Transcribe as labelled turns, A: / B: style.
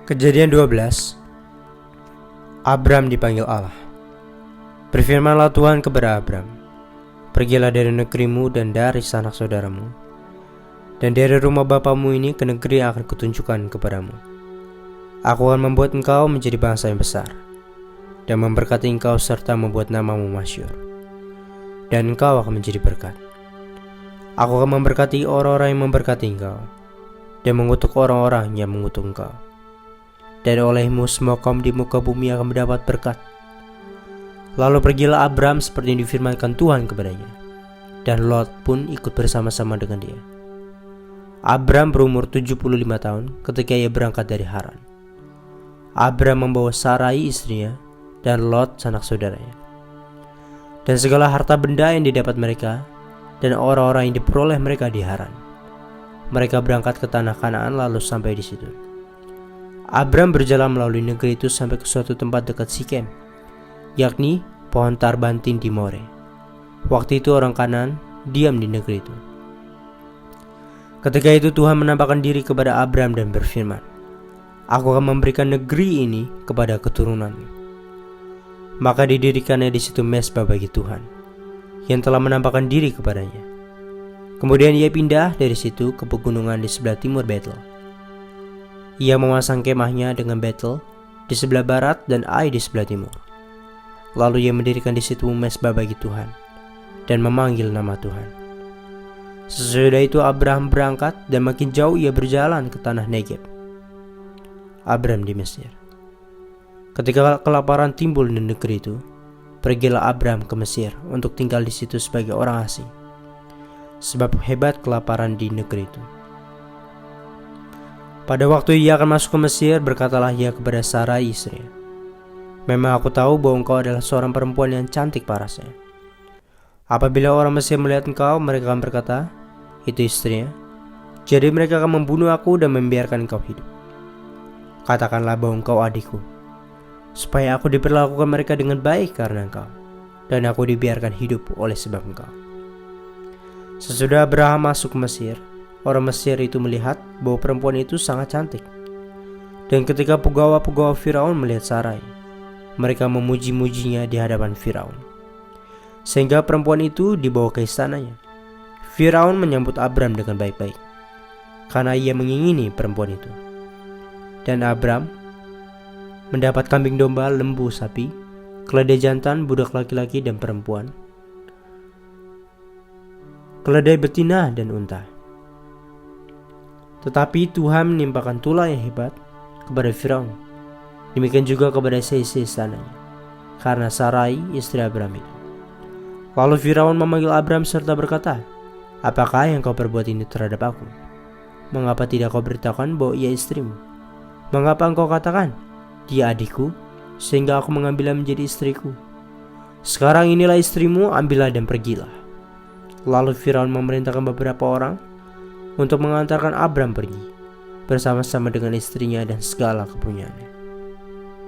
A: Kejadian 12. Abram dipanggil Allah. Berfirmanlah Tuhan kepada Abram, pergilah dari negerimu dan dari sanak saudaramu, dan dari rumah bapamu ini ke negeri yang akan kutunjukkan kepadamu. Aku akan membuat engkau menjadi bangsa yang besar, dan memberkati engkau serta membuat namamu masyhur, dan engkau akan menjadi berkat. Aku akan memberkati orang-orang yang memberkati engkau, dan mengutuk orang-orang yang mengutuk engkau. Dan olehmu semua kaum di muka bumi akan mendapat berkat. Lalu pergilah Abram seperti yang difirmankan Tuhan kepadanya, dan Lot pun ikut bersama-sama dengan dia. Abram berumur 75 tahun ketika ia berangkat dari Haran. Abram membawa Sarai istrinya dan Lot sanak saudaranya, dan segala harta benda yang didapat mereka dan orang-orang yang diperoleh mereka di Haran. Mereka berangkat ke tanah Kanaan lalu sampai di situ. Abram berjalan melalui negeri itu sampai ke suatu tempat dekat Sikem, yakni pohon tarbantin di More. Waktu itu orang Kanaan diam di negeri itu. Ketika itu Tuhan menampakkan diri kepada Abram dan berfirman, Aku akan memberikan negeri ini kepada keturunanmu. Maka didirikannya di situ mezbah bagi Tuhan, yang telah menampakkan diri kepadanya. Kemudian ia pindah dari situ ke pegunungan di sebelah timur Betel. Ia memasang kemahnya dengan Betel di sebelah barat dan Ai di sebelah timur. Lalu ia mendirikan di situ mezbah bagi Tuhan dan memanggil nama Tuhan. Sesudah itu Abraham berangkat dan makin jauh ia berjalan ke tanah Negeb. Abram di Mesir. Ketika kelaparan timbul di negeri itu, pergilah Abram ke Mesir untuk tinggal di situ sebagai orang asing, sebab hebat kelaparan di negeri itu. Pada waktu ia akan masuk ke Mesir, berkatalah ia kepada Sarai istrinya, Memang aku tahu bahwa engkau adalah seorang perempuan yang cantik parasnya. Apabila orang Mesir melihat engkau, mereka akan berkata, Itu istrinya. Jadi mereka akan membunuh aku dan membiarkan engkau hidup. Katakanlah bahwa engkau adikku, supaya aku diperlakukan mereka dengan baik karena engkau, dan aku dibiarkan hidup oleh sebab engkau. Sesudah Abraham masuk ke Mesir, orang Mesir itu melihat bahwa perempuan itu sangat cantik. Dan ketika pegawai-pegawai Firaun melihat Sarai, mereka memuji-mujinya di hadapan Firaun, sehingga perempuan itu dibawa ke istananya. Firaun menyambut Abram dengan baik-baik, karena ia mengingini perempuan itu. Dan Abram mendapat kambing domba, lembu sapi, keledai jantan, budak laki-laki dan perempuan, keledai betina dan unta. Tetapi Tuhan menimpakan tulah yang hebat kepada Firaun, demikian juga kepada seisi istananya, karena Sarai istri Abram itu. Lalu Firaun memanggil Abram serta berkata, Apakah yang kau perbuat ini terhadap aku? Mengapa tidak kau beritahukan bahwa ia istrimu? Mengapa engkau katakan, Dia adikku, sehingga aku mengambilnya menjadi istriku? Sekarang inilah istrimu, ambillah dan pergilah. Lalu Firaun memerintahkan beberapa orang untuk mengantarkan Abram pergi, bersama-sama dengan istrinya dan segala kepunyaannya.